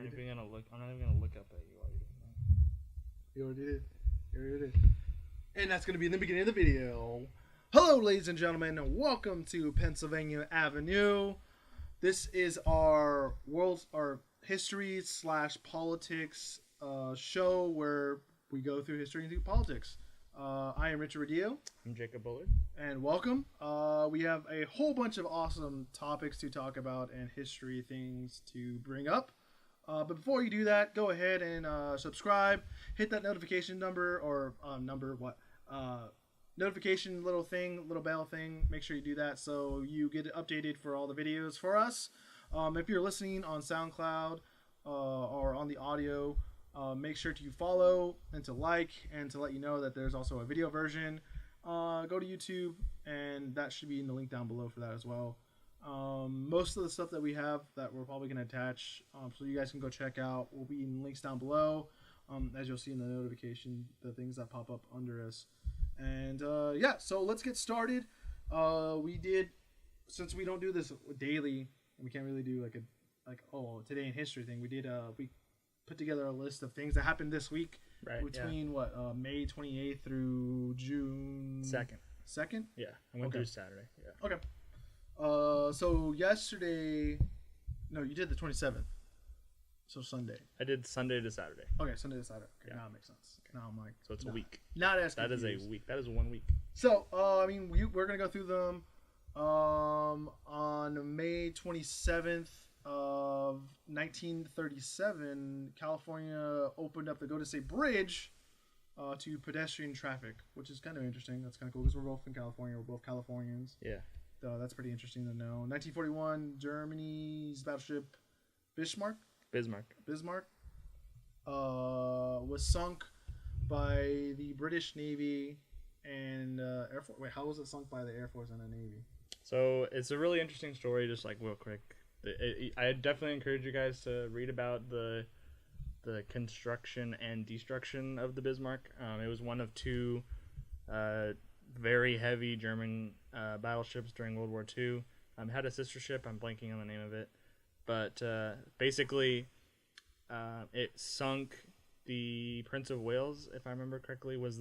I'm not even gonna look up at you while you're doing that. You already did. And that's gonna be in the beginning of the video. Hello, ladies and gentlemen, and welcome to Pennsylvania Avenue. This is our history / politics show where we go through history and through politics. I am Richard Rodillo. I'm Jacob Bullard. And welcome. We have a whole bunch of awesome topics to talk about and history things to bring up. But before you do that, go ahead and subscribe. Hit that notification notification little bell thing. Make sure you do that so you get updated for all the videos for us. If you're listening on SoundCloud or on the audio, make sure to follow and to like and to let you know that there's also a video version. Go to YouTube, and that should be in the link down below for that as well. Most of the stuff that we have that we're probably going to attach so you guys can go check out will be in links down below, as you'll see in the notification, the things that pop up under us. And so let's get started. Since we don't do this daily and we can't really do today in history thing, we put together a list of things that happened this week between May 28th through June 2nd. Yeah, I went through Saturday. Yeah. Okay. So yesterday, no, you did the 27th. So Sunday. I did Sunday to Saturday. Okay, Sunday to Saturday. Okay, yeah. Now it makes sense. Okay. Now I'm like, so it's a week. Not as that confused. is a week. That is 1 week. So we're gonna go through them. On May 27th of 1937, California opened up the Golden State Bridge to pedestrian traffic, which is kind of interesting. That's kind of cool because we're both in California. We're both Californians. Yeah. So that's pretty interesting to know. 1941, Germany's battleship Bismarck was sunk by the British Navy and Air Force. Wait, how was it sunk by the Air Force and the Navy? So it's a really interesting story. Just like real quick, I definitely encourage you guys to read about the construction and destruction of the Bismarck. It was one of two very heavy German battleships during World War II. Had a sister ship. I'm blanking on the name of it, but basically, it sunk. The Prince of Wales, if I remember correctly, it was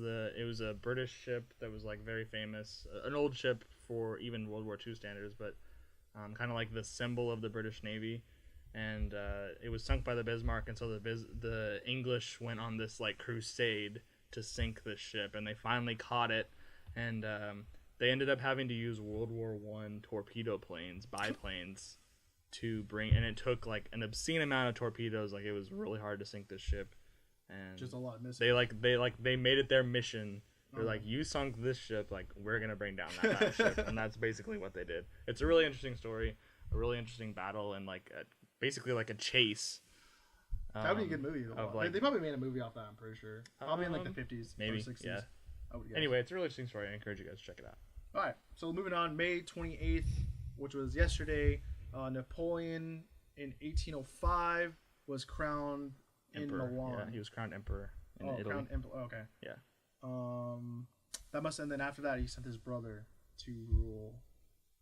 a British ship that was like very famous, an old ship for even World War II standards, but kind of like the symbol of the British Navy, and it was sunk by the Bismarck, and so the English went on this like crusade to sink this ship, and they finally caught it, and they ended up having to use World War I torpedo planes, biplanes, to bring, and it took like an obscene amount of torpedoes. Like it was really hard to sink this ship. And just a lot missing. They made it their mission. They're like, you sunk this ship, like we're gonna bring down that battleship, and that's basically what they did. It's a really interesting story, a really interesting battle, and basically like a chase. That would be a good movie. They probably made a movie off that. I'm pretty sure. Probably in like the 50s, maybe or 60s. Yeah. I would guess. Anyway, it's a really interesting story. I encourage you guys to check it out. All right. So moving on, May 28th, which was yesterday, Napoleon in 1805 was crowned. Emperor. In Milan. Yeah, he was crowned emperor in Italy. Crowned emperor. Okay. Yeah. And then after that, he sent his brother to rule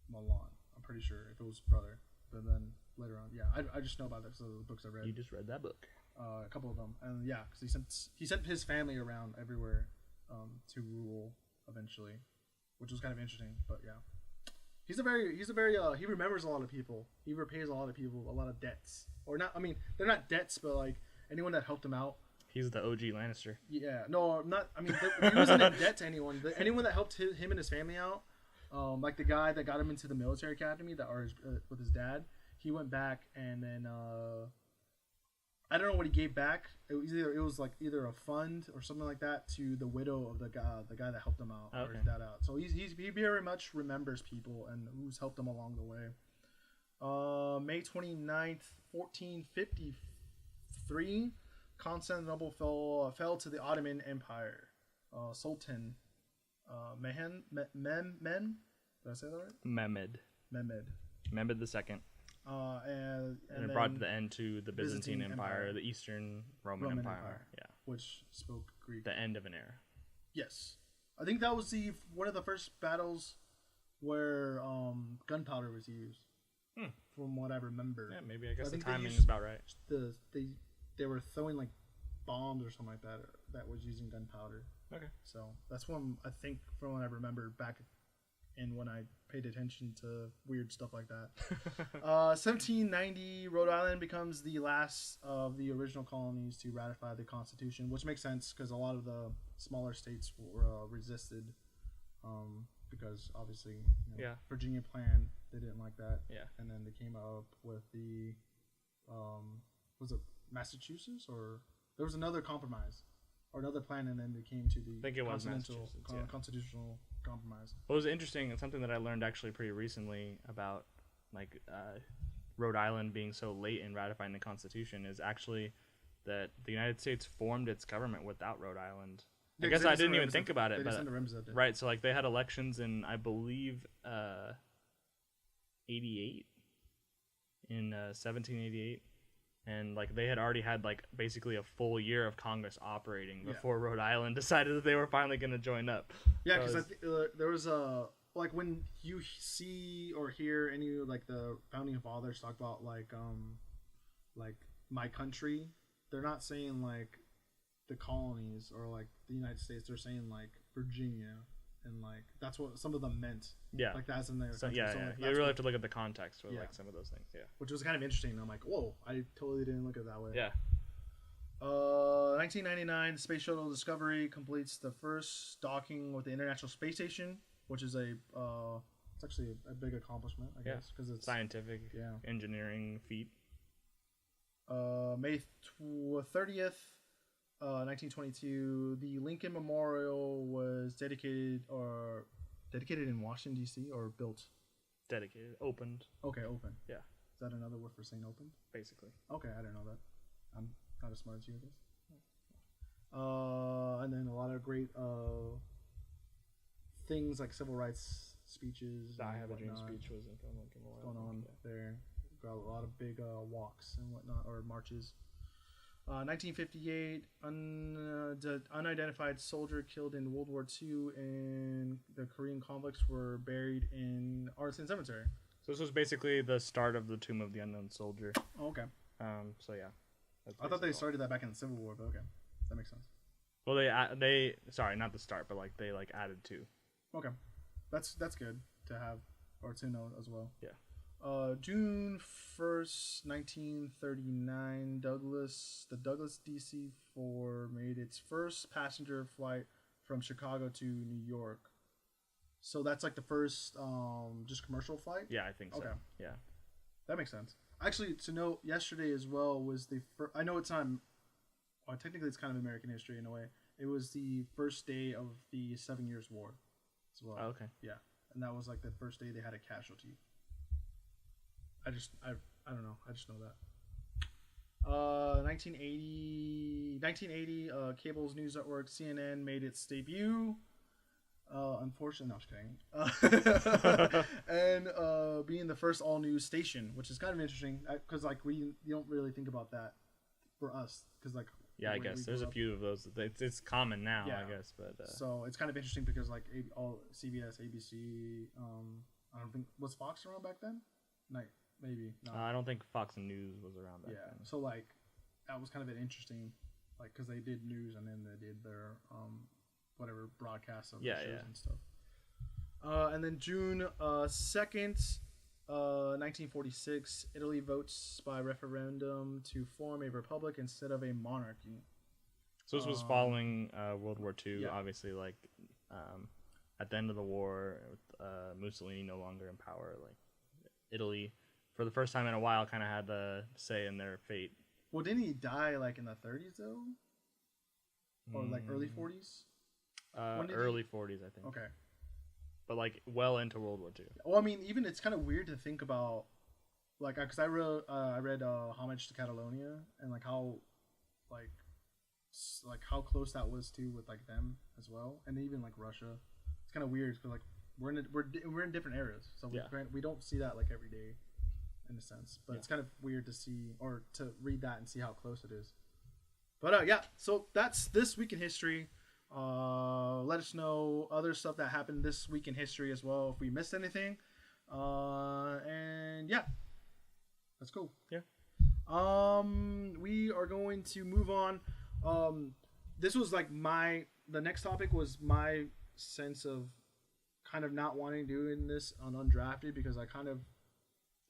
Milan. I'm pretty sure if it was brother. But then later on, yeah, I just know about that. So the books I read. You just read that book. A couple of them, and yeah, because he sent his family around everywhere, to rule eventually, which was kind of interesting. But yeah, he remembers a lot of people. He repays a lot of people, a lot of debts, or not. I mean, they're not debts, but like. Anyone that helped him out. He's the OG Lannister. Yeah. No, not. I mean, he wasn't in debt to anyone. Anyone that helped him and his family out, like the guy that got him into the military academy with his dad, he went back and then I don't know what he gave back. It was either a fund or something like that to the widow of the guy that helped him out or his dad out. So he very much remembers people and who's helped him along the way. May 29th, 1453. Constantinople fell to the Ottoman Empire. Sultan Mehmed. Did I say that right? Mehmed II. And it brought the end to the Byzantine Empire, the Eastern Roman Empire. Yeah. Which spoke Greek. The end of an era. Yes. I think that was one of the first battles where gunpowder was used. from what I remember. Yeah, maybe I guess I the think they timing used is about right. They were throwing like bombs or something like that was using gunpowder. Okay. So that's one I think from what I remember back in when I paid attention to weird stuff like that. 1790, Rhode Island becomes the last of the original colonies to ratify the Constitution, which makes sense because a lot of the smaller states were resisted because obviously Virginia plan, they didn't like that. Yeah. And then they came up with the was it Massachusetts, or there was another compromise or another plan, and then they came to the constitutional compromise. What was interesting, and something that I learned actually pretty recently about like Rhode Island being so late in ratifying the Constitution, is actually that the United States formed its government without Rhode Island. I guess I didn't even think about it, but right. So like they had elections in, I believe, 88 in 1788. And like they had already had like basically a full year of Congress operating before Rhode Island decided that they were finally going to join up. Yeah, because there was a like when you see or hear any like the founding fathers talk about like my country, they're not saying like the colonies or like the United States. They're saying like Virginia, and like that's what some of them meant. Yeah, like that's in their country. Yeah, so, yeah. Like, You really have to look at the context with like some of those things. Yeah, which was kind of interesting. I'm like, whoa, I totally didn't look at it that way. Yeah. 1999, the Space Shuttle Discovery completes the first docking with the International Space Station, which is it's actually a big accomplishment, I guess, because it's scientific, engineering feat. May 30th, 1922, the Lincoln Memorial was dedicated in Washington, D.C., or built? Dedicated. Opened. Okay, open. Yeah. Is that another word for saying opened? Basically. Okay, I didn't know that. I'm not as smart as you, I guess. And then a lot of great things like civil rights speeches. I Have a Dream speech was going on there. Got a lot of big walks and whatnot, or marches. 1958, unidentified soldier killed in World War II and the Korean conflicts were buried in Arlington Cemetery. So this was basically the start of the Tomb of the Unknown Soldier. Oh, okay. So yeah. I thought they started that back in the Civil War, but okay, that makes sense. Well, they sorry, not the start, but like they like added to. Okay, that's good to have or to know as well. Yeah. June 1st, 1939, the Douglas DC-4 made its first passenger flight from Chicago to New York. So that's like the first just commercial flight? Yeah, I think so. Okay. Yeah. That makes sense. Actually, to note, yesterday as well was the first... I know it's not... Well, technically, it's kind of American history in a way. It was the first day of the 7 Years' War as well. Oh, okay. Yeah. And that was like the first day they had a casualty. I don't know. I just know that. 1980, cable's news network CNN made its debut. Unfortunately, no, I'm just kidding. And being the first all-news station, which is kind of interesting because like you don't really think about that for us because like I guess there's a few of those. It's common now, I guess, but so it's kind of interesting because like all CBS, ABC, I don't think was Fox around back then. Maybe. No. I don't think Fox News was around back then. So like that was kind of an interesting, like because they did news and then they did their whatever broadcasts of the shows and stuff. And then June 2nd, 1946, Italy votes by referendum to form a republic instead of a monarchy. So this was following World War II, obviously. Like at the end of the war, with Mussolini no longer in power, like Italy, for the first time in a while, kind of had the say in their fate. Well, didn't he die like in the 30s though, or like early 40s? Early 40s, I think. Okay. But like well into World War II. Well, I mean, even it's kind of weird to think about, like, because I read Homage to Catalonia and like how how close that was to with like them as well, and even like Russia. It's kind of weird because like we're in different areas, so we don't see that like every day, in a sense. But it's kind of weird to see or to read that and see how close it is. But so that's this week in history. Let us know other stuff that happened this week in history as well if we missed anything. And That's cool. Yeah. We are going to move on. This was like the next topic was my sense of kind of not wanting doing this on undrafted because I kind of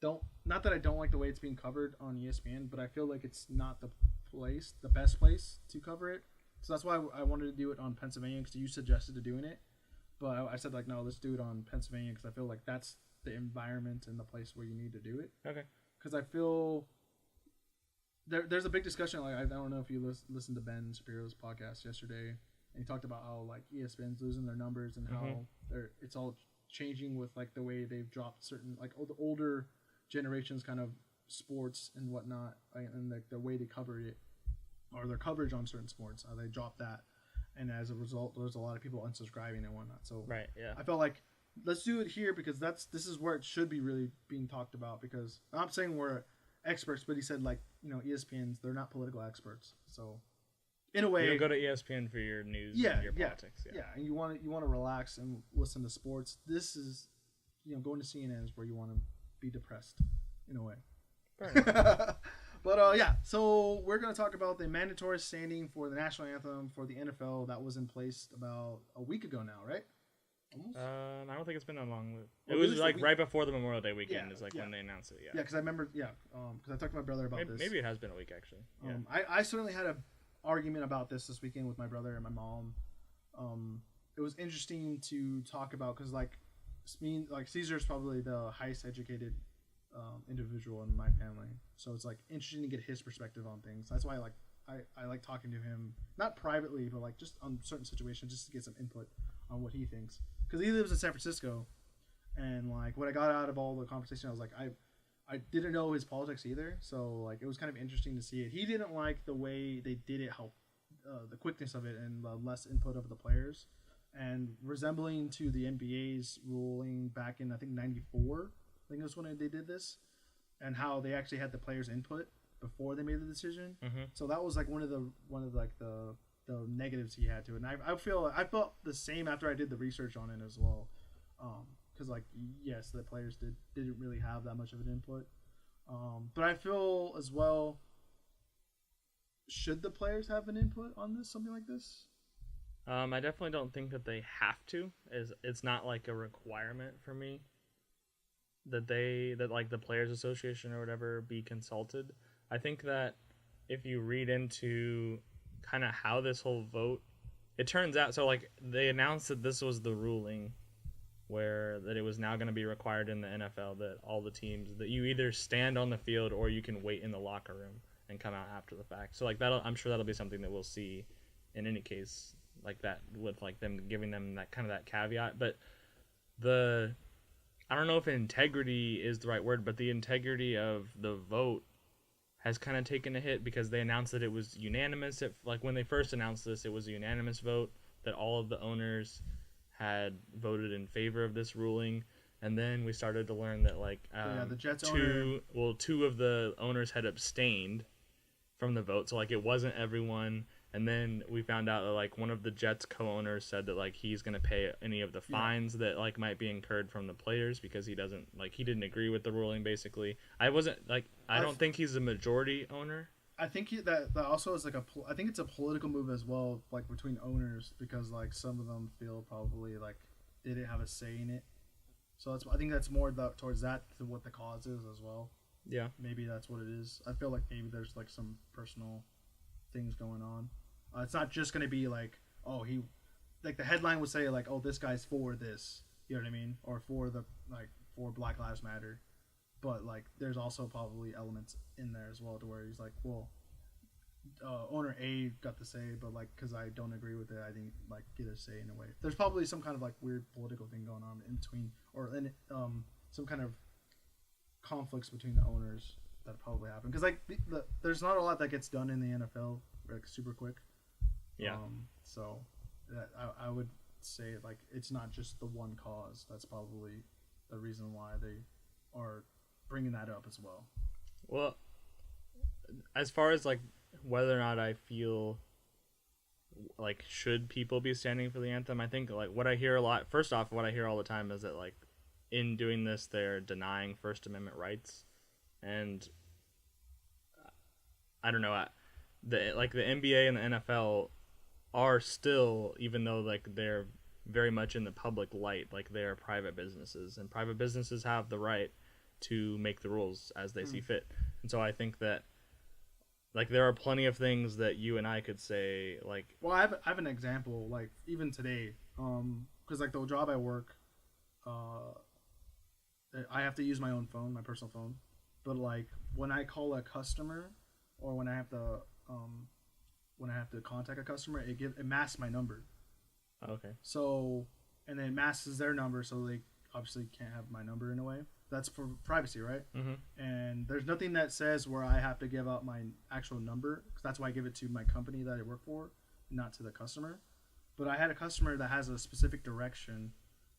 don't, not that I don't like the way it's being covered on ESPN, but I feel like it's not the best place to cover it. So that's why I wanted to do it on Pennsylvania because you suggested to doing it. But I said, like, no, let's do it on Pennsylvania because I feel like that's the environment and the place where you need to do it. Okay. Because I feel there's a big discussion. Like, I don't know if you listened to Ben Shapiro's podcast yesterday, and he talked about how, like, ESPN's losing their numbers and how it's all changing with, like, the way they've dropped certain, like, the older generations kind of sports and whatnot, and like the way they covered it, or their coverage on certain sports, they dropped that. And as a result, there's a lot of people unsubscribing and whatnot. So right, yeah. I felt like let's do it here because this is where it should be really being talked about. Because I'm not saying we're experts, but he said, like, ESPN's, they're not political experts. So in a way, you go to ESPN for your news, and your politics. Yeah, and you want to relax and listen to sports. This is, going to CNN is where you want to be depressed in a way. But yeah, so we're going to talk about the mandatory standing for the national anthem for the NFL that was in place about a week ago now, right? Almost? I don't think it's been that long. It was like right before the Memorial Day weekend when they announced it. Yeah, because I remember, because I talked to my brother about this. Maybe it has been a week, actually. Yeah. I certainly had an argument about this weekend with my brother and my mom. It was interesting to talk about because, like Caesar's probably the highest educated individual in my family, so it's like interesting to get his perspective on things. That's why I like talking to him, not privately, but like just on certain situations, just to get some input on what he thinks. Because he lives in San Francisco, and like what I got out of all the conversation, I was like, I didn't know his politics either, so like it was kind of interesting to see it. He didn't like the way they did it, how the quickness of it, and the less input of the players, and resembling to the NBA's ruling back in I think '94. I think it was when they did this, and how they actually had the players' input before they made the decision. Mm-hmm. So that was like one of the negatives he had to it. And I felt the same after I did the research on it as well, because like yes, the players didn't really have that much of an input, but I feel as well. Should the players have an input on this, something like this? I definitely don't think that they have to. It's not like a requirement for me that like the Players Association or whatever be consulted. I think that if you read into kind of how this whole vote, it turns out, so like they announced that this was the ruling that it was now going to be required in the NFL that all the teams, that you either stand on the field or you can wait in the locker room and come out after the fact. So like I'm sure that'll be something that we'll see in any case like that, with like them giving them that kind of that caveat. But I don't know if integrity is the right word, but the integrity of the vote has kind of taken a hit because they announced that it was unanimous. Like when they first announced this, it was a unanimous vote that all of the owners had voted in favor of this ruling. And then we started to learn that like the Jets two of the owners had abstained from the vote. So like it wasn't everyone. And then we found out that like one of the Jets co-owners said that like he's going to pay any of the fines that like might be incurred from the players because he didn't agree with the ruling basically. I don't think he's a majority owner. I think that also is like I think it's a political move as well, like between owners, because like some of them feel probably like they didn't have a say in it. So I think that's more towards that to what the cause is as well. Yeah. Maybe that's what it is. I feel like maybe there's like some personal things going on. It's not just going to be like, oh, like the headline would say like, oh, this guy's for this, you know what I mean? Or for for Black Lives Matter. But like, there's also probably elements in there as well to where he's like, well, owner A got the say, but like, cause I don't agree with it, I didn't like get a say in a way. There's probably some kind of like weird political thing going on in between, or some kind of conflicts between the owners that probably happen. Cause like there's not a lot that gets done in the NFL like super quick. Yeah. So I would say like it's not just the one cause. That's probably the reason why they are bringing that up as well. Well, as far as like whether or not I feel like should people be standing for the anthem, I think like what I hear a lot. First off, what I hear all the time is that like in doing this they're denying First Amendment rights, and I don't know, the NBA and the NFL are still, even though like they're very much in the public light, like they're private businesses, and private businesses have the right to make the rules as they see fit. And so I think that like there are plenty of things that you and I could say like. Well, I have an example, like even today, because like the job I work, I have to use my own phone, my personal phone, but like when I call a customer, or when I have to contact a customer, it masks my number. Okay. So, and then it masks their number, so they obviously can't have my number in a way. That's for privacy, right? Mm-hmm. And there's nothing that says where I have to give out my actual number, because that's why I give it to my company that I work for, not to the customer. But I had a customer that has a specific direction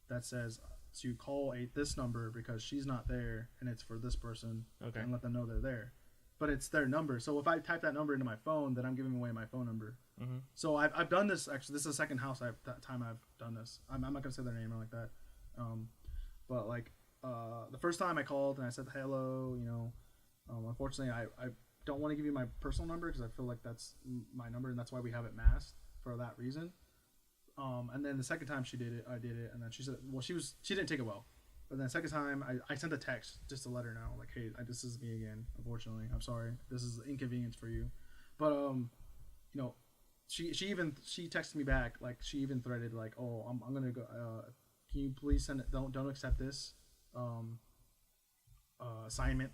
that says to call this number because she's not there, and it's for this person, Okay. and let them know they're there. But it's their number. So if I type that number into my phone, then I'm giving away my phone number. Mm-hmm. So I've done this, actually. This is the second time I've done this. I'm not going to say their name or like that. But like the first time I called and I said hello, unfortunately I don't want to give you my personal number because I feel like that's my number, and that's why we have it masked for that reason. And then the second time I did it, and then she said, well, she didn't take it well. But then the second time, I sent a text just to let her know, like, hey, this is me again. Unfortunately, I'm sorry. This is inconvenience for you. But she texted me back, like she even threaded like, oh, I'm gonna go. Can you please send it? Don't accept this assignment,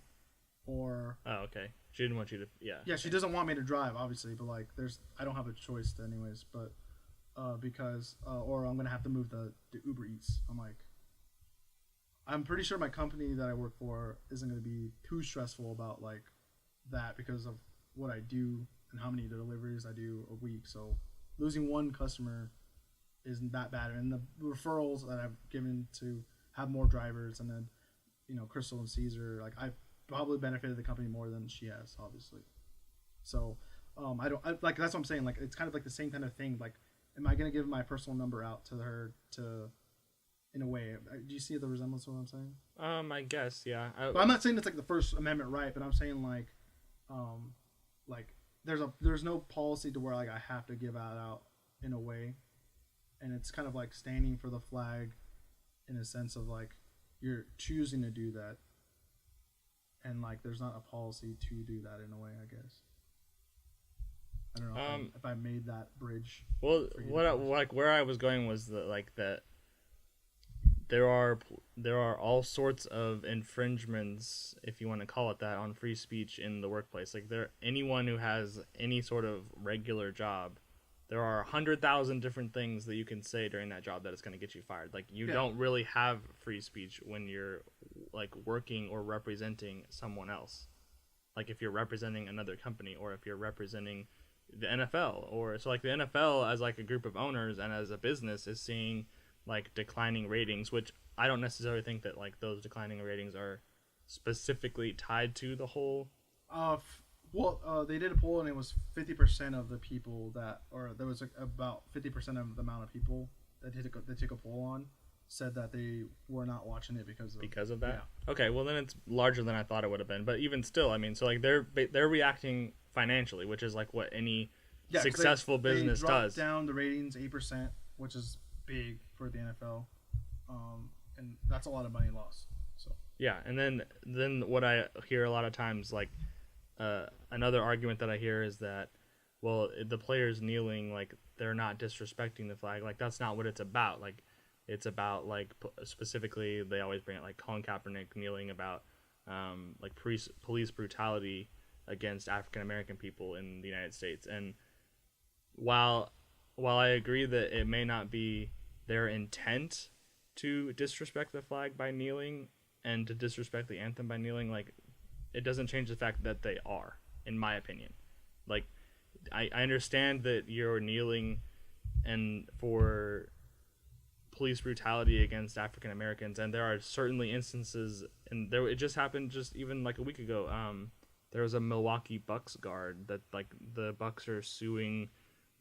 or. Oh, okay. She didn't want you to. Yeah. Yeah, she doesn't want me to drive, obviously, but like, I don't have a choice anyways, but because or I'm gonna have to move the Uber Eats. I'm pretty sure my company that I work for isn't going to be too stressful about like that because of what I do and how many deliveries I do a week. So losing one customer isn't that bad. And the referrals that I've given to have more drivers, and then Crystal and Caesar, like I've probably benefited the company more than she has, obviously. So like that's what I'm saying. Like it's kind of like the same kind of thing. Like, am I going to give my personal number out to her in a way? Do you see the resemblance to what I'm saying? I guess, yeah. But I'm not saying it's like the First Amendment right, but I'm saying like there's no policy to where like I have to give out in a way, and it's kind of like standing for the flag, in a sense of like you're choosing to do that, and like there's not a policy to do that in a way. I guess. I don't know if I made that bridge. Well, where I was going was that there are all sorts of infringements, if you want to call it that, on free speech in the workplace. Like anyone who has any sort of regular job, there are 100,000 different things that you can say during that job that is going to get you fired. Like you don't really have free speech when you're like working or representing someone else. Like if you're representing another company, or if you're representing the NFL, or so like the NFL as like a group of owners and as a business is seeing like declining ratings, which I don't necessarily think that like those declining ratings are specifically tied to the whole. They did a poll, and it was 50% of the people there was like about 50% of the amount of people that they took a poll on said that they were not watching it because of that. Yeah. Okay, well then it's larger than I thought it would have been, but even still, I mean, so like they're reacting financially, which is like what any successful business does. They dropped down the ratings 8%, which is big for the NFL, and that's a lot of money lost. So yeah, and then what I hear a lot of times, like another argument that I hear is that, well, the players kneeling, like they're not disrespecting the flag, like that's not what it's about. Like it's about like specifically they always bring it like Colin Kaepernick kneeling about like police brutality against African American people in the United States. And while I agree that it may not be their intent to disrespect the flag by kneeling and to disrespect the anthem by kneeling, like it doesn't change the fact that they are, in my opinion. Like I understand that you're kneeling and for police brutality against African Americans, and there are certainly instances, and it just happened just even like a week ago. There was a Milwaukee Bucks guard that like the Bucks are suing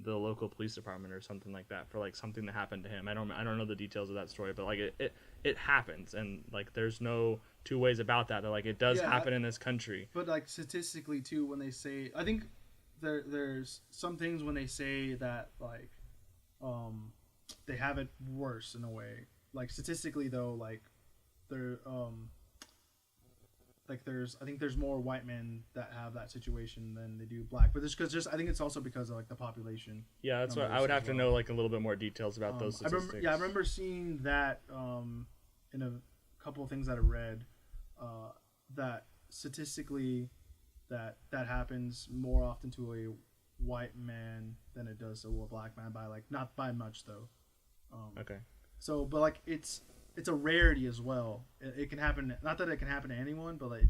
the local police department or something like that for like something that happened to him. I don't know the details of that story, but like it happens, and like there's no two ways about that. They're like, it does happen in this country. But like statistically too, when they say, I think there's some things when they say that like they have it worse in a way. Like statistically though, like there like I think there's more white men that have that situation than they do black. But just I think it's also because of like the population. Yeah, that's what I would have to know, like a little bit more details about those statistics. I remember seeing that in a couple of things that I read that statistically that happens more often to a white man than it does to a black man, by like not by much though. Okay. So, but like it's a rarity as well. It can happen. Not that it can happen to anyone, but like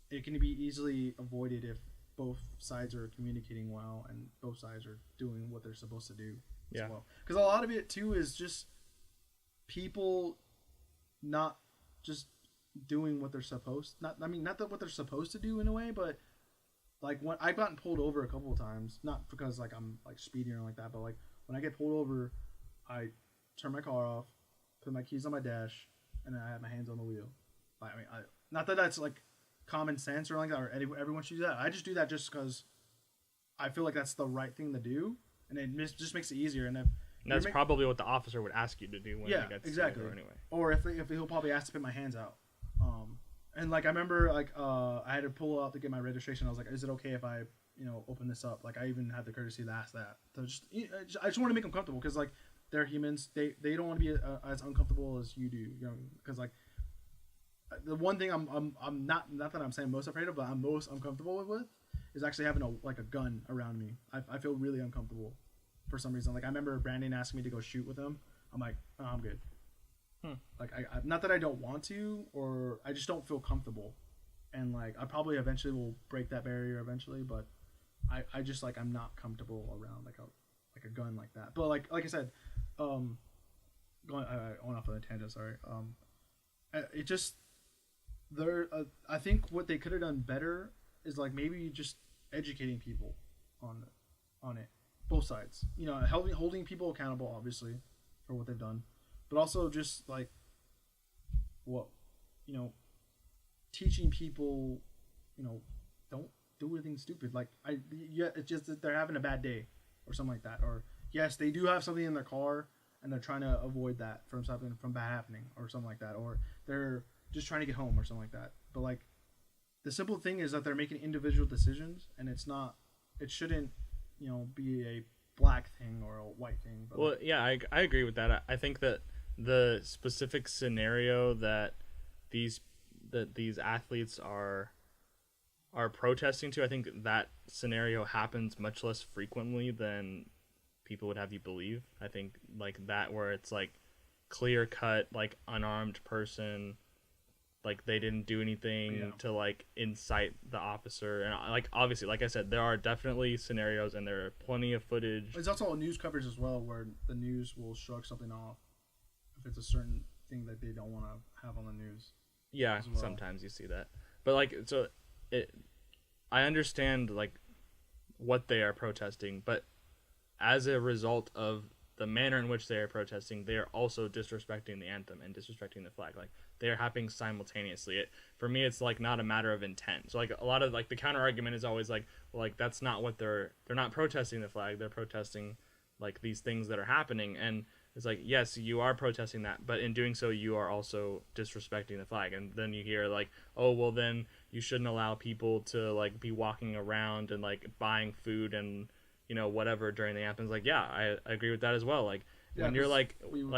it can be easily avoided if both sides are communicating well and both sides are doing what they're supposed to do as well. Because a lot of it too is just people not just doing what they're supposed. Not that what they're supposed to do in a way, but like when I've gotten pulled over a couple of times, not because like I'm like speeding or like that, but like when I get pulled over, I turn my car off, put my keys on my dash, and then I have my hands on the wheel. I mean, not that that's like common sense or like that, or everyone should do that. I just do that just because I feel like that's the right thing to do, and it just makes it easier. And that's probably what the officer would ask you to do when he gets exactly. Anyway. Or if he'll probably ask to put my hands out. And like I remember like I had to pull out to get my registration. I was like, is it okay if I open this up? Like I even had the courtesy to ask that. So I just want to make them comfortable because like they're humans. They don't want to be as uncomfortable as you do. Because like the one thing I'm not that I'm saying most afraid of, but I'm most uncomfortable with is actually having a gun around me. I feel really uncomfortable for some reason. Like I remember Brandon asking me to go shoot with him. I'm like, oh, I'm good. Like I not that I don't want to, or I just don't feel comfortable, and like I probably eventually will break that barrier eventually, but I just like I'm not comfortable around like a gun like that. But like I said, going off on a tangent, sorry. It just I think what they could have done better is like maybe just educating people on it, both sides. Holding people accountable obviously for what they've done. But also just like teaching people, don't do anything stupid. Like it's just that they're having a bad day or something like that. Or yes, they do have something in their car and they're trying to avoid that from bad happening or something like that. Or they're just trying to get home or something like that. But like the simple thing is that they're making individual decisions, and it shouldn't, be a black thing or a white thing. But well, yeah, I agree with that. I think that the specific scenario that these athletes are protesting to, I think that scenario happens much less frequently than people would have you believe. I think like that, where it's like clear cut, like unarmed person, like they didn't do anything to like incite the officer. And like obviously, like I said, there are definitely scenarios and there are plenty of footage. There's also news coverage as well, where the news will shrug something off if it's a certain thing that they don't want to have on the news. Yeah, well. Sometimes you see that. But like, so I understand like what they are protesting, but as a result of the manner in which they are protesting, they are also disrespecting the anthem and disrespecting the flag. Like they are happening simultaneously. For me, it's like not a matter of intent. So like a lot of like the counter argument is always like, well, like that's not what they're not protesting the flag. They're protesting like these things that are happening. And it's like, yes, you are protesting that, but in doing so, you are also disrespecting the flag. And then you hear like, oh, well, then you shouldn't allow people to like be walking around and like buying food and whatever during the anthem. It's like, yeah, I agree with that as well. Like when you're like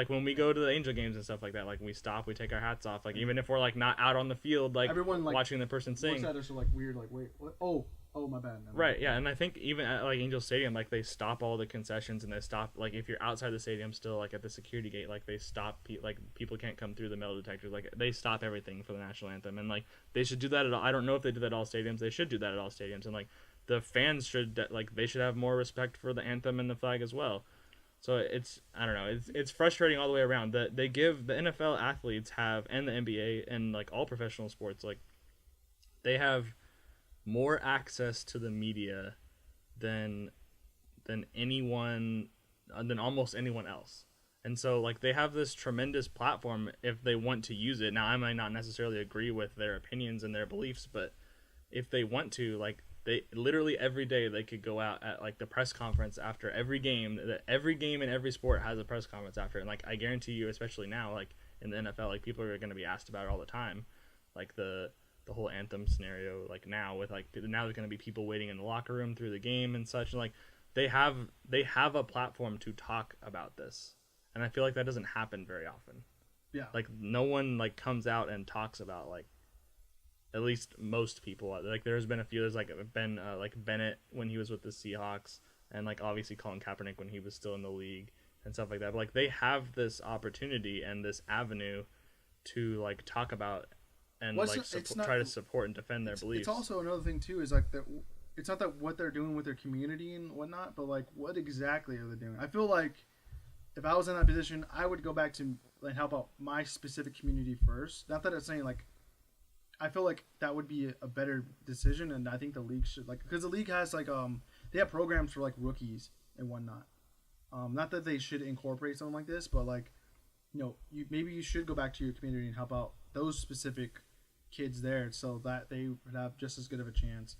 when we go to the Angel games and stuff like that, like we stop, we take our hats off, like even if we're like not out on the field, like everyone like watching the person sing. Looks at us like weird, like wait, what? Oh, my bad. Right, yeah, and I think even at like Angel Stadium, like they stop all the concessions and they stop like if you're outside the stadium still, like at the security gate, like they stop like people can't come through the metal detectors, like they stop everything for the national anthem, and like they should do that at all. I don't know if they do that at all stadiums. They should do that at all stadiums, and like the fans should they should have more respect for the anthem and the flag as well. So I don't know, it's frustrating all the way around. That they give the NFL athletes and the NBA and like all professional sports, like they have more access to the media than almost anyone else. And so like they have this tremendous platform if they want to use it. Now I might not necessarily agree with their opinions and their beliefs, but if they want to, like they literally every day they could go out at like the press conference after every game. That every game in every sport has a press conference after, and like I guarantee you, especially now, like in the NFL, like people are going to be asked about it all the time, like the whole anthem scenario. Like now with like now there's going to be people waiting in the locker room through the game and such, and like they have a platform to talk about this, and I feel like that doesn't happen very often. Yeah, like no one like comes out and talks about like. At least most people, like there's been a few. There's like been like Bennett when he was with the Seahawks, and like obviously Colin Kaepernick when he was still in the league and stuff like that. But like they have this opportunity and this avenue to like talk about and like try to support and defend their beliefs. It's also another thing too is like that. It's not that what they're doing with their community and whatnot, but like what exactly are they doing? I feel like if I was in that position, I would go back to like help out my specific community first. Not that it's saying like. I feel like that would be a better decision, and I think the league should like because the league has like they have programs for like rookies and whatnot. Not that they should incorporate something like this, but like maybe you should go back to your community and help out those specific kids there so that they would have just as good of a chance.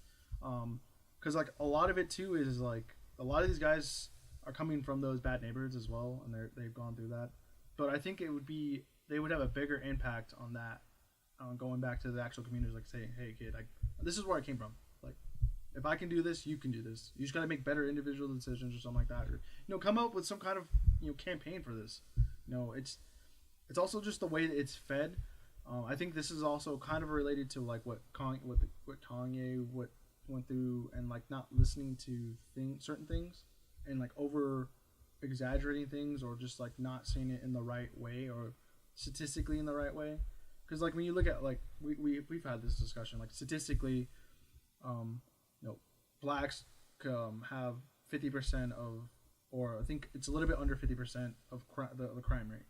Because like a lot of it too is like a lot of these guys are coming from those bad neighborhoods as well, and they've gone through that. But I think they would have a bigger impact on that. Going back to the actual community, like saying, "Hey, kid, this is where I came from. Like, if I can do this, you can do this. You just got to make better individual decisions or something like that, or come up with some kind of campaign for this. It's also just the way that it's fed. I think this is also kind of related to like what Kanye went through and like not listening to certain things and like over exaggerating things or just like not saying it in the right way or statistically in the right way." Because like when you look at like we've had this discussion like statistically, blacks have 50% of, or I think it's a little bit under 50% of the crime rate,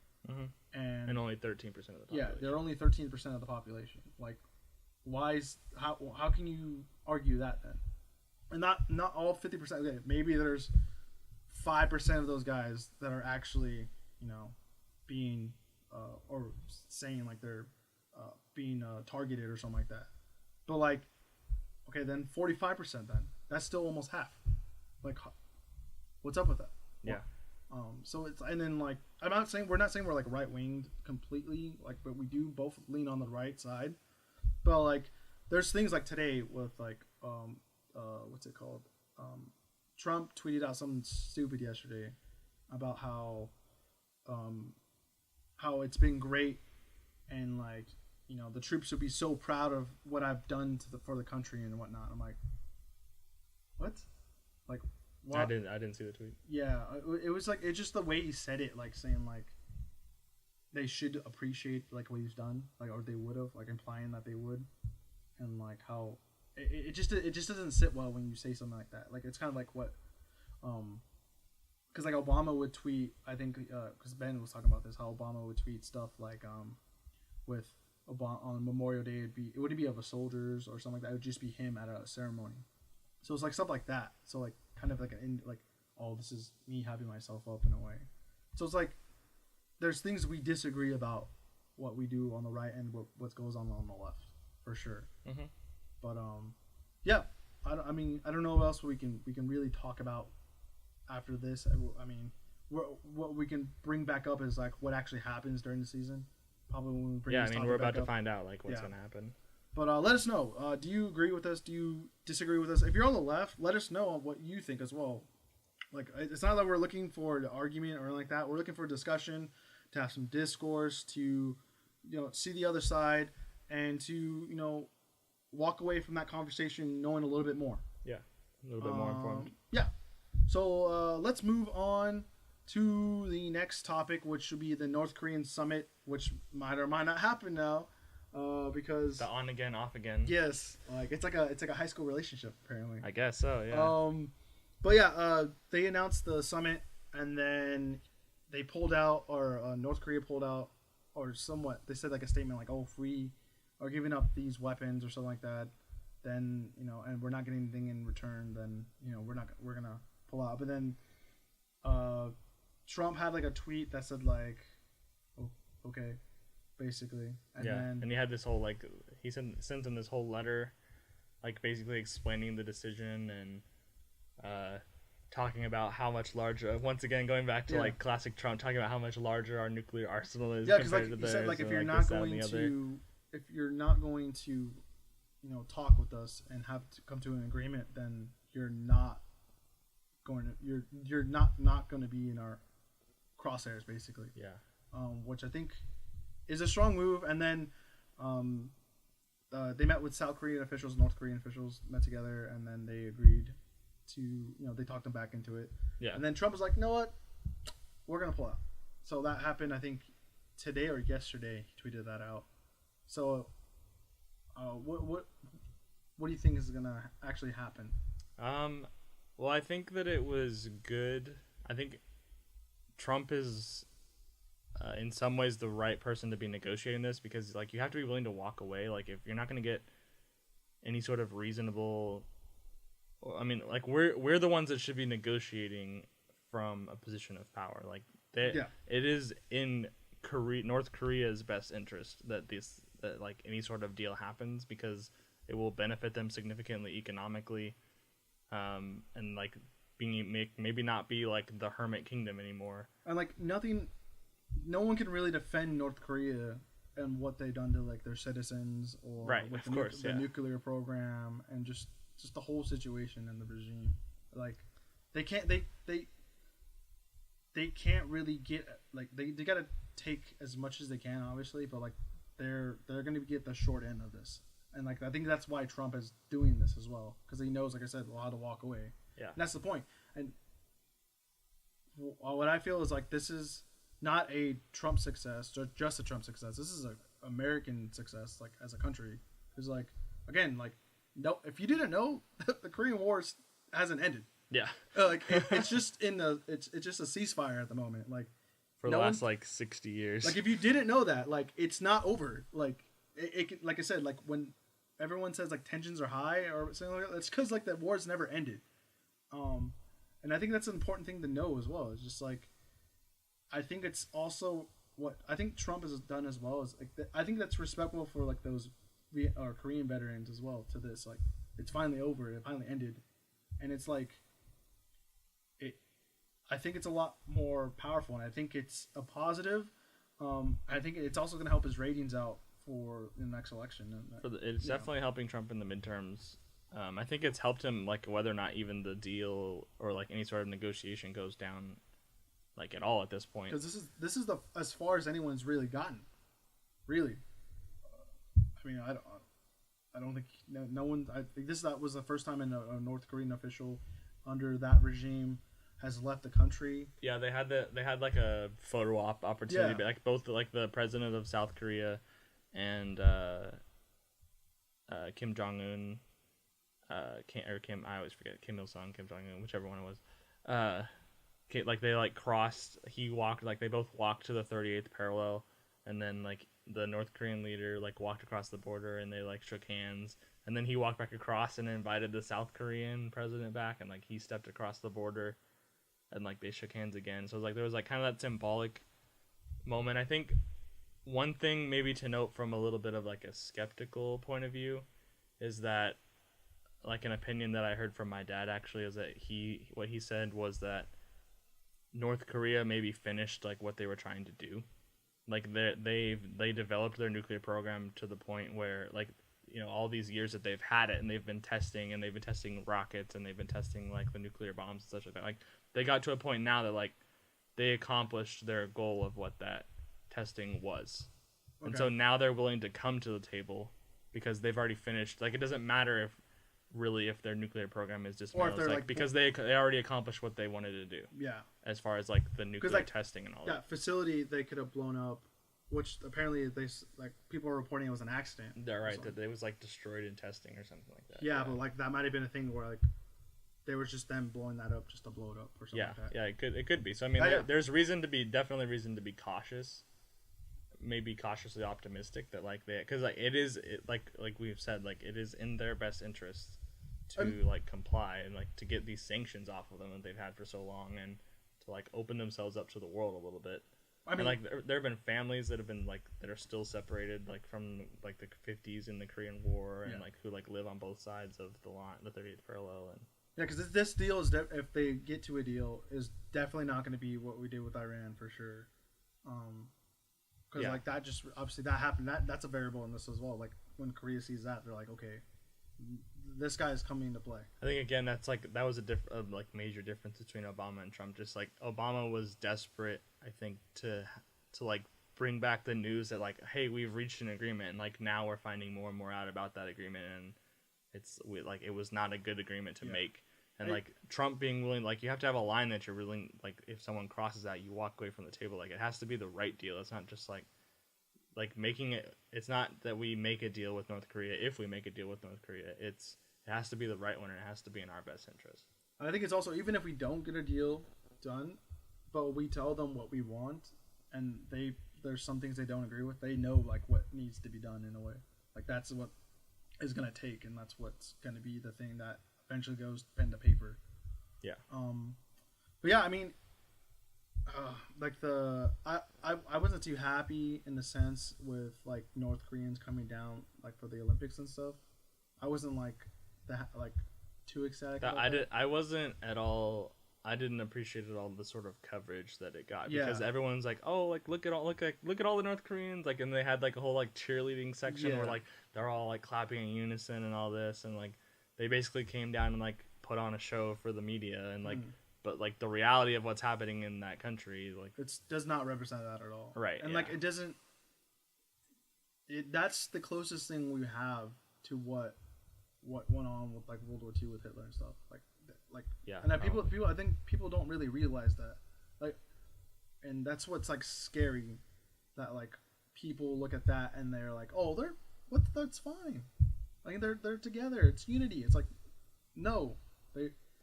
and only 13% of the population. Yeah, they're only 13% of the population. Like, how can you argue that then? And not all 50%. Okay, maybe there's 5% of those guys that are actually being or saying like they're being targeted or something like that. But like, okay, then 45% then. That's still almost half. Like, what's up with that? Yeah. So it's, and then like, we're not saying we're like right winged completely, like, but we do both lean on the right side. But like, there's things like today with like, what's it called? Trump tweeted out something stupid yesterday about how it's been great and like the troops would be so proud of what I've done for the country and whatnot. I'm like, what? Like, what? I didn't see the tweet. Yeah, it was like it's just the way he said it, like saying like they should appreciate like what he's done, like or they would have, like implying that they would, and like how it just doesn't sit well when you say something like that. Like it's kind of like what, because like Obama would tweet, I think because Ben was talking about this, how Obama would tweet stuff like with Obama on Memorial Day, it wouldn't be of a soldiers or something like that. It would just be him at a ceremony. So it's like stuff like that. So like kind of like this is me hyping myself up in a way. So it's like there's things we disagree about what we do on the right and what goes on the left for sure. Mm-hmm. But yeah, I mean I don't know what else we can really talk about after this. I mean, what we can bring back up is like what actually happens during the season. Probably when we bring we're about to find out like what's gonna happen. But let us know. Do you agree with us? Do you disagree with us? If you're on the left, let us know what you think as well. Like it's not that we're looking for an argument or anything like that. We're looking for a discussion, to have some discourse, to see the other side, and to walk away from that conversation knowing a little bit more. Yeah, a little bit more informed. Yeah. So let's move on to the next topic, which should be the North Korean summit, which might or might not happen now, because the on again, off again. Yes, like it's like a high school relationship apparently. I guess so. Yeah. But yeah, they announced the summit, and then they pulled out, or North Korea pulled out, or somewhat. They said like a statement like, "Oh, if we are giving up these weapons or something like that, then and we're not getting anything in return, then we're gonna pull out." But then Trump had like a tweet that said like, oh, okay, basically, and then and he had this whole like he sent him this whole letter, like basically explaining the decision and talking about how much larger. Once again, going back to like classic Trump, talking about how much larger our nuclear arsenal is. Yeah, because like you said, like if you're not going to, talk with us and have to come to an agreement, then you're not going to you're not going to be in our crosshairs, basically. Yeah. Which I think is a strong move. And then they met with South Korean officials, North Korean officials met together, and then they agreed to, they talked them back into it. Yeah. And then Trump was like, you know what? We're going to pull out. So that happened, I think, today or yesterday. He tweeted that out. So what do you think is going to actually happen? Well, I think that it was good. I think Trump is in some ways the right person to be negotiating this, because like you have to be willing to walk away. Like if you're not going to get any sort of reasonable, I mean, like we're the ones that should be negotiating from a position of power. Like it is in North Korea's best interest that like any sort of deal happens, because it will benefit them significantly economically, and like maybe not be like the hermit kingdom anymore. And like no one can really defend North Korea and what they've done to like their citizens, or with the nuclear program, and just the whole situation and the regime. Like they can't really get, like they got to take as much as they can, obviously, but like they're going to get the short end of this. And like I think that's why Trump is doing this as well, because he knows, like I said, how to walk away. Yeah, and that's the point. And what I feel is like this is not a Trump success, just a Trump success. This is an American success, like as a country. Because like again, like no, if you didn't know, the Korean War hasn't ended. Yeah, it's just it's just a ceasefire at the moment. Like for the last like 60 years. Like if you didn't know that, like it's not over. Like it like I said, like when everyone says like tensions are high or something like that, it's because like the war's never ended. And I think that's an important thing to know as well. It's just like, I think it's also what I think Trump has done as well is like I think that's respectful for like those Korean veterans as well. To this, like it's finally over. It finally ended, and it's like I think it's a lot more powerful, and I think it's a positive. I think it's also going to help his ratings out for the next election. It's definitely helping Trump in the midterms. I think it's helped him, like whether or not even the deal or like any sort of negotiation goes down, like at all at this point. Because this is the as far as anyone's really gotten, really. I mean, I don't think no one. I think that was the first time a North Korean official under that regime has left the country. Yeah, they had like a photo op opportunity, but like both like the president of South Korea and Kim Jong Un. Kim, I always forget, Kim Il Sung, Kim Jong Un, whichever one it was. Like they like crossed. He walked, like they both walked to the 38th parallel, and then like the North Korean leader like walked across the border, and they like shook hands, and then he walked back across and invited the South Korean president back, and like he stepped across the border, and like they shook hands again. So it was like there was like kind of that symbolic moment. I think one thing maybe to note from a little bit of like a skeptical point of view is that, like an opinion that I heard from my dad actually, is that what he said was that North Korea maybe finished like what they were trying to do. Like they developed their nuclear program to the point where, like, all these years that they've had it, and they've been testing rockets, and they've been testing like the nuclear bombs and such like that. Like they got to a point now that like they accomplished their goal of what that testing was. Okay. And so now they're willing to come to the table because they've already finished. Like it doesn't matter if their nuclear program is dismantled, like because they already accomplished what they wanted to do. Yeah. As far as like the nuclear testing and all that. Yeah, facility they could have blown up, which apparently people are reporting it was an accident. They're right, that it was like destroyed in testing or something like that. Yeah, but like that might have been a thing where like they were just them blowing that up just to blow it up or something like that. Yeah, it could be. So I mean, there's definitely reason to be cautious. Maybe cautiously optimistic that like because like like we've said, like it is in their best interest to like comply and like to get these sanctions off of them that they've had for so long, and to like open themselves up to the world a little bit. I mean, and like there have been families that have been like that are still separated like from like the 50s in the Korean War and like who like live on both sides of the line, the 30th parallel. And yeah, because this deal is if they get to a deal, is definitely not going to be what we did with Iran for sure. Because like that just obviously that happened. That's a variable in this as well. Like when Korea sees that, they're like, okay, this guy is coming into play. I think again that was a like major difference between Obama and Trump. Just like Obama was desperate, I think, to like bring back the news that like, hey, we've reached an agreement, and like now we're finding more and more out about that agreement, and it was not a good agreement to make. And like Trump being willing, like you have to have a line that you're willing, like if someone crosses that, you walk away from the table. Like it has to be the right deal. It's not just like making it. It's not that we make a deal with North Korea. If we make a deal with North Korea, it has to be the right one, and it has to be in our best interest. I think it's also, even if we don't get a deal done, but we tell them what we want, and there's some things they don't agree with, they know like what needs to be done in a way. Like that's what is gonna take, and that's what's gonna be the thing that eventually goes pen to paper. Yeah. But yeah, I mean, like I wasn't too happy in the sense with like North Koreans coming down like for the Olympics and stuff. I wasn't like that like too ecstatic. I wasn't at all. I didn't appreciate at all the sort of coverage that it got because everyone's like, oh, like look at all the North Koreans, like, and they had like a whole like cheerleading section where like they're all like clapping in unison and all this, and like they basically came down and like put on a show for the media, and like but like the reality of what's happening in that country, like it does not represent that at all. Right. And like it doesn't. That's the closest thing we have to what went on with like World War II with Hitler and stuff. And that people I think people don't really realize that, like, and that's what's like scary, that like people look at that and they're like, oh, that's fine, like they're together, it's unity. It's like, no,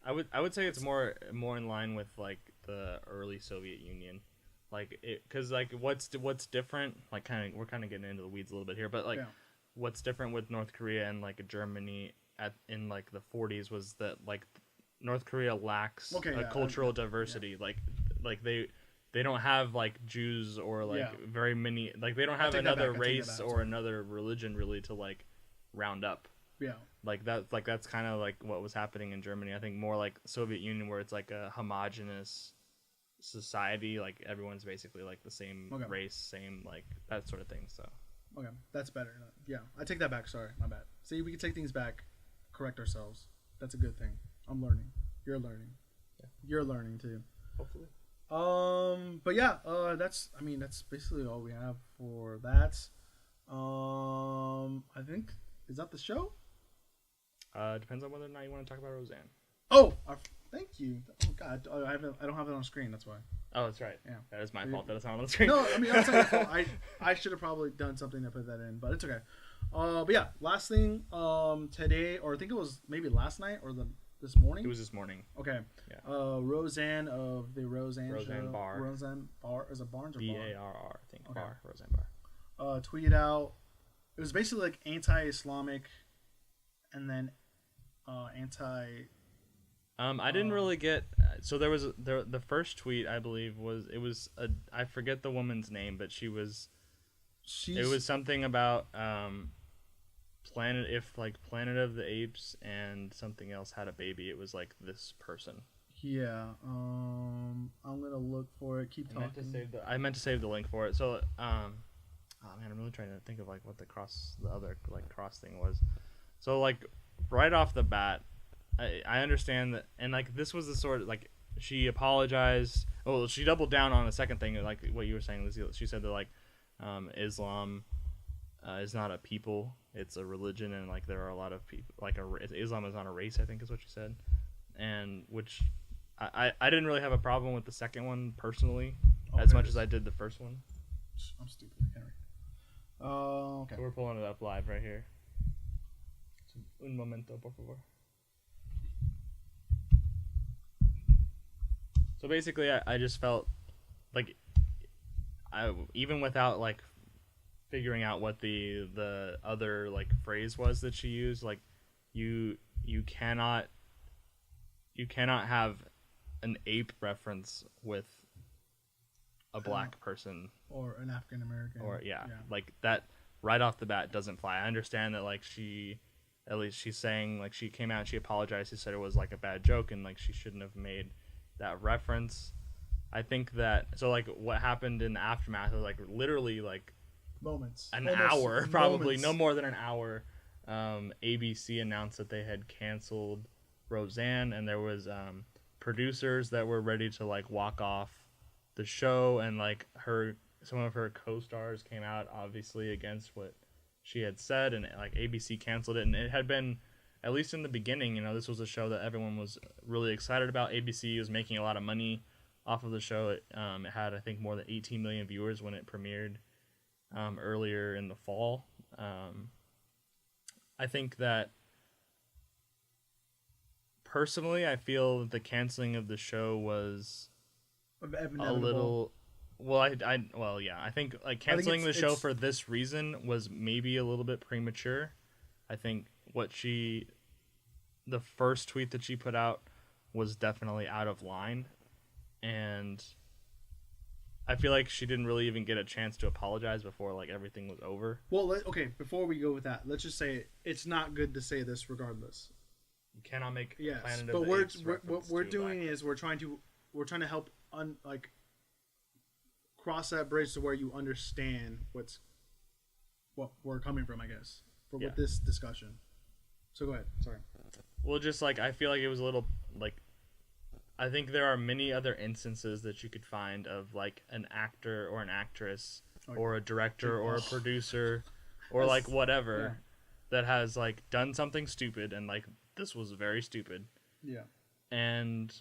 I would say it's more in line with like the early Soviet Union, like because like what's different, like we're kind of getting into the weeds a little bit here, but like what's different with North Korea and like Germany in like the 40s was that like North Korea lacks cultural diversity. Like they don't have like Jews or like very many, like they don't have another race or another religion really to like round up. Yeah. Like that's kind of like what was happening in Germany. I think more like Soviet Union, where it's like a homogenous society, like everyone's basically like the same race, same like that sort of thing. So okay, that's better. Yeah, I take that back. Sorry, my bad. See, we can take things back, correct ourselves. That's a good thing. I'm learning. You're learning. Yeah. You're learning too. Hopefully. But yeah, that's basically all we have for that. I think, is that the show? Depends on whether or not you want to talk about Roseanne. Oh, thank you. Oh God, I don't have it on screen. That's why. Oh, that's right. Yeah, that is my fault that it's not on the screen. No, I mean that's not your fault. I should have probably done something to put that in, but it's okay. But yeah, last thing, today, or I think it was maybe last night or this morning. It was this morning. Okay. Yeah. Roseanne of the Roseanne Bar. Roseanne Bar. Is it Barnes or Bar? Barr, I think. Okay. Bar. Roseanne Bar. Tweeted out. It was basically like anti-Islamic, and then anti. I didn't really get. So there was the first tweet, I believe, was I forget the woman's name, but it was something about Planet of the Apes and something else had a baby. It was like this person. Yeah. I'm gonna look for it. Keep talking. I meant to save the link for it. So oh man, I'm really trying to think of like what the other cross thing was. So like right off the bat, I understand that, and like this was the sort of like she apologized. Oh, she doubled down on the second thing, like what you were saying, Lizzie. She said that like Islam is not a people, it's a religion, and like there are a lot of people, like Islam is not a race, I think is what she said, and which I didn't really have a problem with the second one personally, as much as I did the first one. I'm stupid, Henry. Okay. So we're pulling it up live right here. Un momento, por favor. So basically, I just felt like even without like figuring out what the other like phrase was that she used, like you cannot have an ape reference with a black person or an African American, or like that right off the bat doesn't fly. I understand that like she's saying like she came out and she apologized. She said it was like a bad joke and like she shouldn't have made that reference. I think that so like what happened in the aftermath was like literally like moments, an hour, probably no more than an hour. ABC announced that they had canceled Roseanne, and there was producers that were ready to like walk off the show, and like some of her co-stars came out obviously against what she had said, and like ABC canceled it. And it had been, at least in the beginning, you know, this was a show that everyone was really excited about. ABC was making a lot of money off of the show. It had I think more than 18 million viewers when it premiered earlier in the fall. I think that personally I feel the canceling of the show was a little I think like canceling the show for this reason was maybe a little bit premature. I think the first tweet that she put out was definitely out of line, and I feel like she didn't really even get a chance to apologize before like everything was over. Well, okay, before we go with that, let's just say it's not good to say this regardless. You cannot make Planet of the Apes what we're doing is we're trying to help cross that bridge to where you understand what we're coming from, I guess, with this discussion. So go ahead. Sorry. Well, just like I feel like it was a little like I think there are many other instances that you could find of like an actor or an actress or a director or a producer or like whatever that has like done something stupid, and like this was very stupid. Yeah. And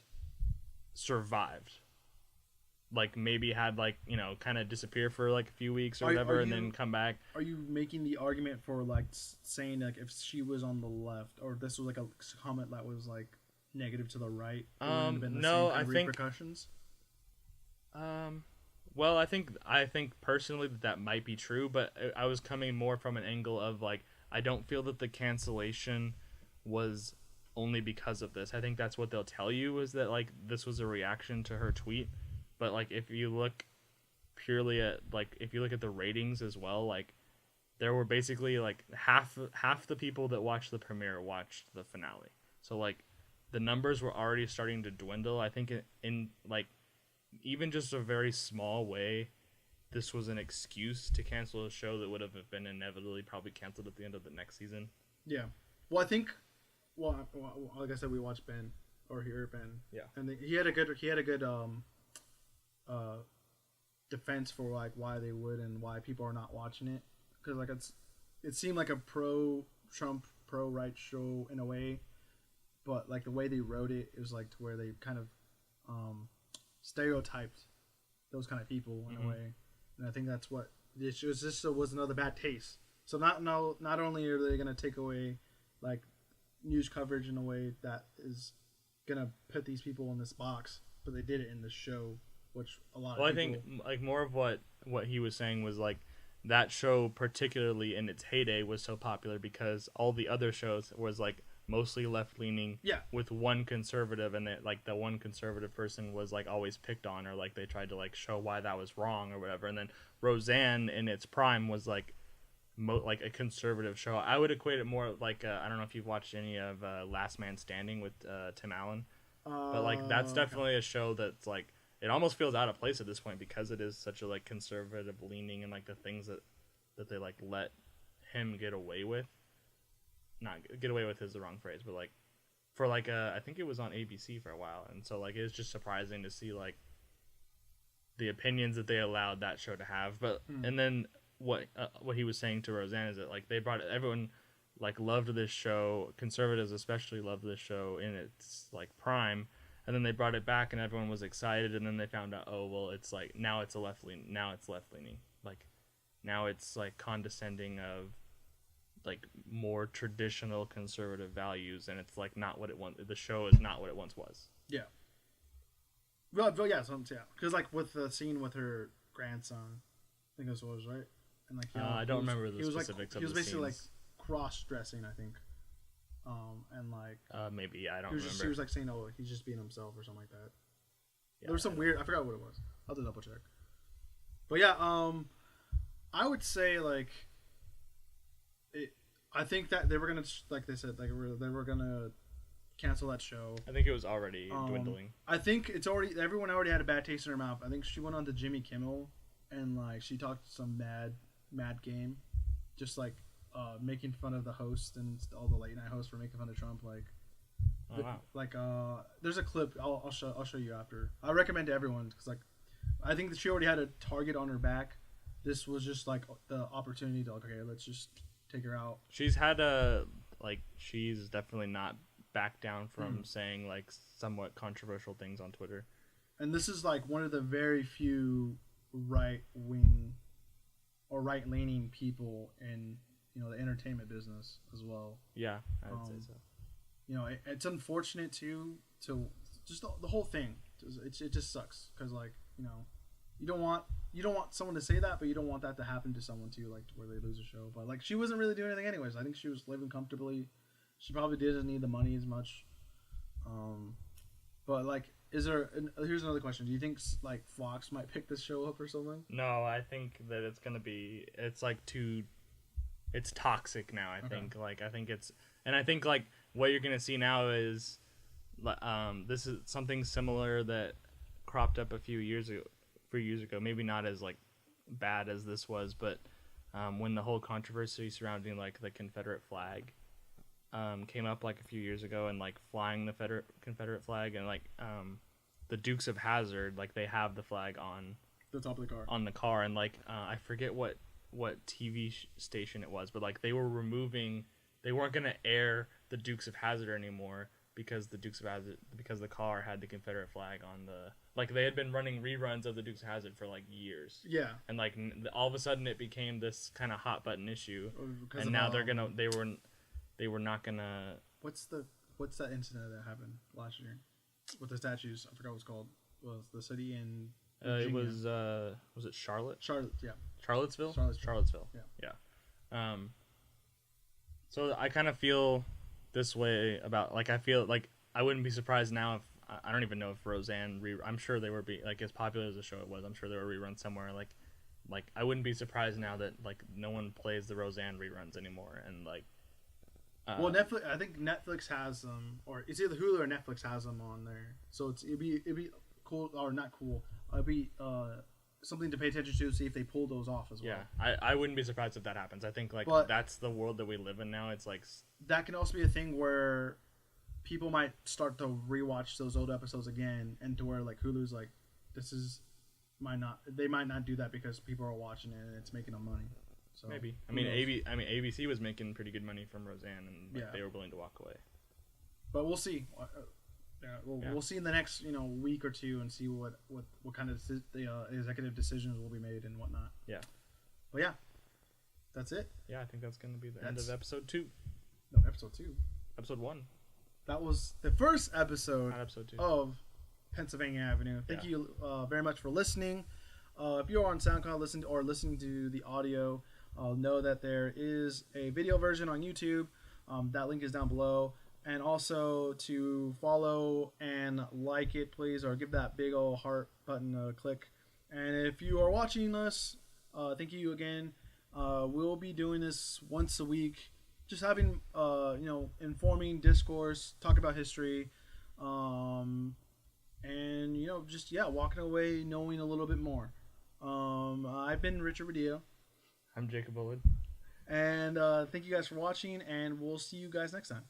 survived. Like maybe had like, you know, kind of disappear for like a few weeks or whatever and then come back. Are you making the argument for like saying like if she was on the left or this was like a comment that was like negative to the right, no, I think repercussions? Well, I think personally that might be true, but I was coming more from an angle of like I don't feel that the cancellation was only because of this. I think that's what they'll tell you is that like this was a reaction to her tweet, but like if you look purely at like if you look at the ratings as well, like there were basically like half the people that watched the premiere watched the finale. So like the numbers were already starting to dwindle. I think in like even just a very small way, this was an excuse to cancel a show that would have been inevitably probably canceled at the end of the next season. Yeah. Well, I think, like I said, we watched Ben or hear Ben. Yeah. And he had a good defense for like why they would and why people are not watching it, because like it seemed like a pro-Trump, pro-right show in a way, but like the way they wrote it, it was like to where they kind of stereotyped those kind of people in a way, and I think that's what this was another bad taste. So not only are they gonna take away like news coverage in a way that is gonna put these people in this box, but they did it in the show, which a lot of people... I think like more of what he was saying was like that show particularly in its heyday was so popular because all the other shows was like mostly left-leaning with one conservative, and like the one conservative person was like always picked on, or like they tried to like show why that was wrong or whatever. And then Roseanne in its prime was like like a conservative show. I would equate it more like I don't know if you've watched any of Last Man Standing with Tim Allen, but like that's definitely a show that's like it almost feels out of place at this point because it is such a like conservative leaning, and like the things that they like let him get away with. Not get away with is the wrong phrase, but like for like I think it was on ABC for a while, and so like it's just surprising to see like the opinions that they allowed that show to have. But and then what he was saying to Roseanne is that like they brought everyone like loved this show, conservatives especially loved this show in its like prime, and then they brought it back and everyone was excited, and then they found out, oh well, it's like now it's left leaning, like now it's like condescending of like more traditional conservative values, and it's like not what it once. The show is not what it once was. Yeah. Well, yeah, because like with the scene with her grandson, I think that's what it was, right? And like I don't remember the specifics of the scenes. He was basically like cross-dressing, I think, and like maybe I don't remember. She was like saying, "Oh, he's just being himself" or something like that. There was some weird. I forgot what it was. I'll have to double check. But yeah, I would say like, I think that they were gonna, like they said, like they were gonna cancel that show. I think it was already dwindling. I think it's already, everyone already had a bad taste in her mouth. I think she went on to Jimmy Kimmel and like she talked some mad game, just like making fun of the host and all the late night hosts for making fun of Trump. Like, like there's a clip I'll show you after. I recommend to everyone because like I think that she already had a target on her back. This was just like the opportunity to like, okay, let's just take her out. She's definitely not back down from saying like somewhat controversial things on Twitter. And this is like one of the very few right wing or right leaning people in, you know, the entertainment business as well. Yeah, I would say so. You know, it's unfortunate too to just the whole thing. It just sucks because like, you know, you don't want someone to say that, but you don't want that to happen to someone too, like where they lose a show. But like she wasn't really doing anything anyways. I think she was living comfortably. She probably didn't need the money as much. But like, here's another question. Do you think like Fox might pick this show up or something? No, I think that it's toxic now. I think like what you're gonna see now is, this is something similar that cropped up a few years ago. Maybe not as like bad as this was, but when the whole controversy surrounding like the Confederate flag came up like a few years ago, and like flying the Confederate flag, and like the Dukes of Hazzard, like they have the flag on the top of the car, and like I forget what TV station it was, but like they weren't gonna air the Dukes of Hazzard anymore because the car had the Confederate flag on the, like they had been running reruns of the Dukes of Hazzard for like years. Yeah. And like all of a sudden it became this kind of hot button issue, and now they were not gonna. What's that incident that happened last year with the statues? I forgot what it's called. Was the city in it was it Charlotte? Charlotte, yeah. Charlottesville. Yeah. So I kind of feel this way about, like, I feel like I wouldn't be surprised now if I don't even know if Roseanne I'm sure they were like as popular as the show it was. I'm sure they were reruns somewhere. Like I wouldn't be surprised now that like no one plays the Roseanne reruns anymore, and like. Well, Netflix. I think Netflix has them, or it's either Hulu or Netflix has them on there. So it'd be cool, or not cool. It'd be something to pay attention to, see if they pull those off as well. Yeah, I wouldn't be surprised if that happens. I think that's the world that we live in now. It's like that can also be a thing where people might start to rewatch those old episodes again, and to where like Hulu's like, they might not do that because people are watching it and it's making them money. So maybe. ABC was making pretty good money from Roseanne, and they were willing to walk away. But we'll see. We'll see in the next week or two and see what kind of executive decisions will be made and whatnot. Yeah. But yeah, that's it. Yeah, I think that's going to be the end of episode 2. No, episode 2. Episode 1. That was the first episode, episode 2. Of Pennsylvania Avenue. Thank you very much for listening. If you're on SoundCloud listening to the audio, know that there is a video version on YouTube. That link is down below. And also to follow and like it, please, or give that big old heart button a click. And if you are watching us, thank you again. We'll be doing this once a week, just having informing discourse, talk about history, and walking away knowing a little bit more. I've been Richard Badillo. I'm Jacob Bullard. And thank you guys for watching, and we'll see you guys next time.